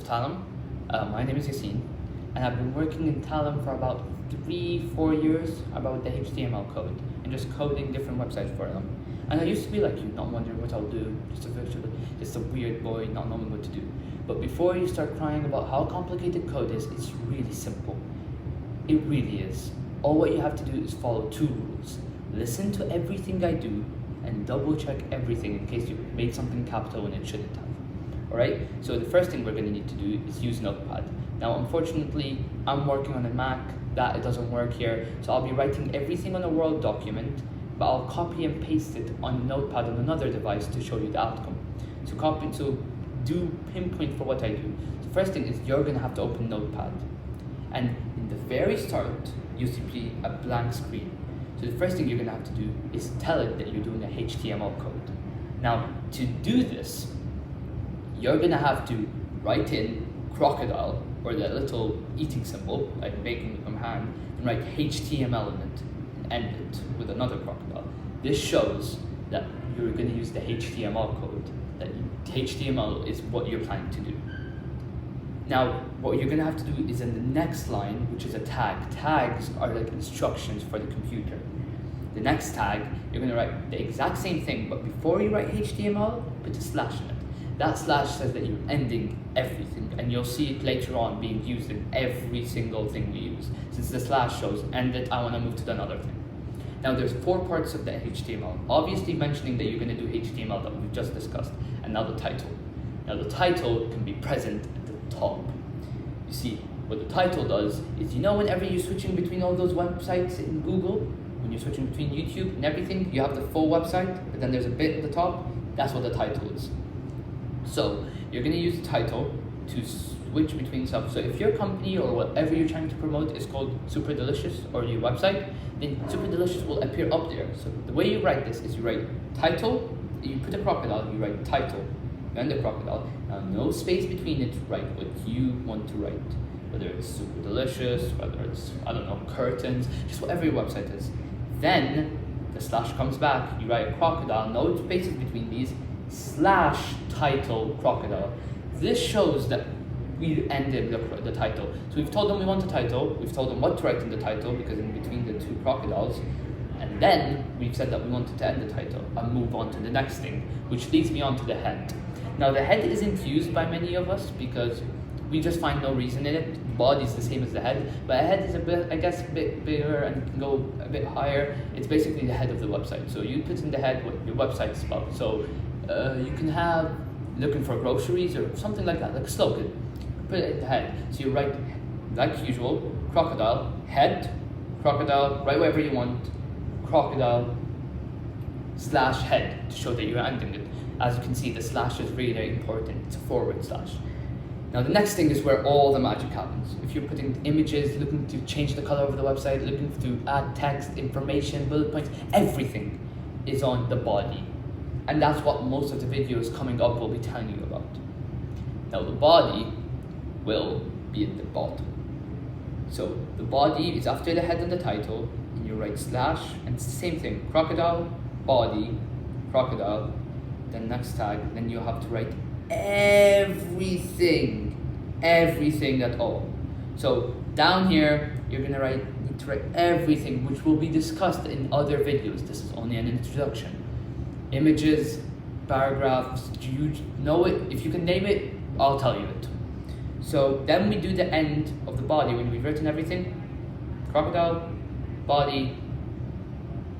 of Talum. My name is Yassine, and I've been working in Talum for about 3-4 years about the HTML code and just coding different websites for them. And I used to be like you, not wondering what I'll do, just a weird boy not knowing what to do. But before you start crying about how complicated code is, it's really simple. It really is. All what you have to do is follow 2 rules. Listen to everything I do and double check everything in case you made something capital when it shouldn't have. Alright, so the first thing we're going to need to do is use Notepad. Now unfortunately, I'm working on a Mac, that it doesn't work here, so I'll be writing everything on a Word document, but I'll copy and paste it on Notepad on another device to show you the outcome. So do pinpoint for what I do. The first thing is you're going to have to open Notepad. And in the very start, you see a blank screen. So the first thing you're going to have to do is tell it that you're doing a HTML code. Now, to do this, you're going to have to write in crocodile, or the little eating symbol, like making it from hand, and write HTML in it, and end it with another crocodile. This shows that you're going to use the HTML code, that HTML is what you're planning to do. Now, what you're going to have to do is in the next line, which is a tag. Tags are like instructions for the computer. The next tag, you're going to write the exact same thing, but before you write HTML, put a slash in it. That slash says that you're ending everything, and you'll see it later on being used in every single thing we use. Since the slash shows end it, I want to move to another thing. Now there's 4 parts of the HTML. Obviously mentioning that you're going to do HTML that we've just discussed, and now the title. Now the title can be present at the top. You see, what the title does is, whenever you're switching between all those websites in Google, when you're switching between YouTube and everything, you have the full website, but then there's a bit at the top. That's what the title is. So you're going to use the title to switch between stuff. So if your company or whatever you're trying to promote is called Super Delicious, or your website, then Super Delicious will appear up there. So the way you write this is you write title, you put a crocodile, you write title, and the crocodile. Now no space between it, write what you want to write. Whether it's Super Delicious, whether it's, curtains, just whatever your website is. Then the slash comes back, you write a crocodile, no spaces between these, slash title crocodile. This shows that we ended the title. So we've told them we want a title, we've told them what to write in the title, because in between the 2 crocodiles, and then we've said that we wanted to end the title and move on to the next thing, which leads me on to the head. Now the head isn't used by many of us because we just find no reason in it. The body is the same as the head, but a head is a bit bigger and can go a bit higher. It's basically the head of the website. So you put in the head what your website is about. So you can have looking for groceries or something like that, like a slogan. Put it in the head. So you write, like usual, crocodile, head, crocodile, write whatever you want, crocodile, slash head to show that you're ending it. As you can see, the slash is really important. It's a forward slash. Now the next thing is where all the magic happens. If you're putting images, looking to change the color of the website, looking to add text, information, bullet points, everything is on the body. And that's what most of the videos coming up will be telling you about. Now the body will be at the bottom. So the body is after the head and the title, and you write slash, and it's the same thing, crocodile, body, crocodile, then next tag, then you have to write everything at all. So down here, you're gonna need to write everything, which will be discussed in other videos. This is only an introduction. Images, paragraphs, do you know it? If you can name it, I'll tell you it. So then we do the end of the body when we've written everything. Crocodile, body,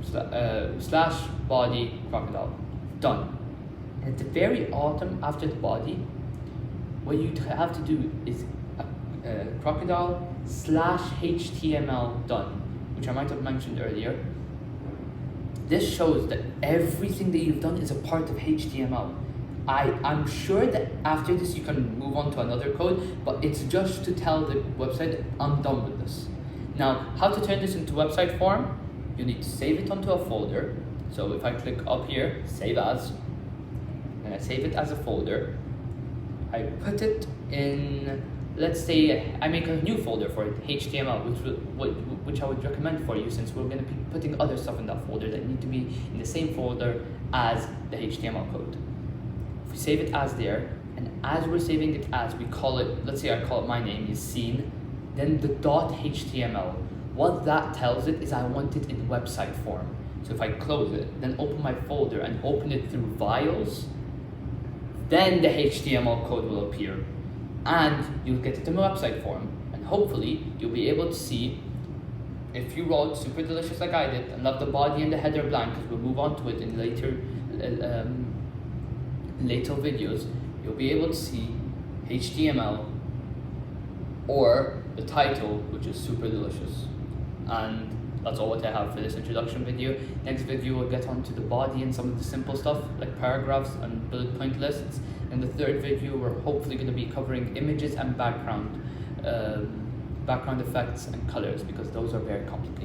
slash, body, crocodile. Done. And at the very bottom, after the body, what you have to do is crocodile slash HTML done, which I might have mentioned earlier. This shows that everything that you've done is a part of HTML. I'm sure that after this you can move on to another code, but it's just to tell the website I'm done with this. Now, how to turn this into website form? You need to save it onto a folder. So if I click up here, save as, and I save it as a folder, I put it in, let's say I make a new folder for it, HTML, which I would recommend for you, since we're going to be putting other stuff in that folder that need to be in the same folder as the HTML code. If we save it as there, and And as we're saving it as, we call it, let's say I call it, my name is scene, then the .html. What that tells it is I want it in website form. So if I close it, then open my folder and open it through files, then the HTML code will appear. And you'll get it in website form. And hopefully you'll be able to see, if you wrote super delicious like I did and left the body and the header blank, because we'll move on to it in later videos, you'll be able to see HTML or the title, which is super delicious. And that's all what I have for this introduction video. Next video we'll get onto the body and some of the simple stuff like paragraphs and bullet point lists. In the third video we're hopefully going to be covering images and background effects and colors, because those are very complicated.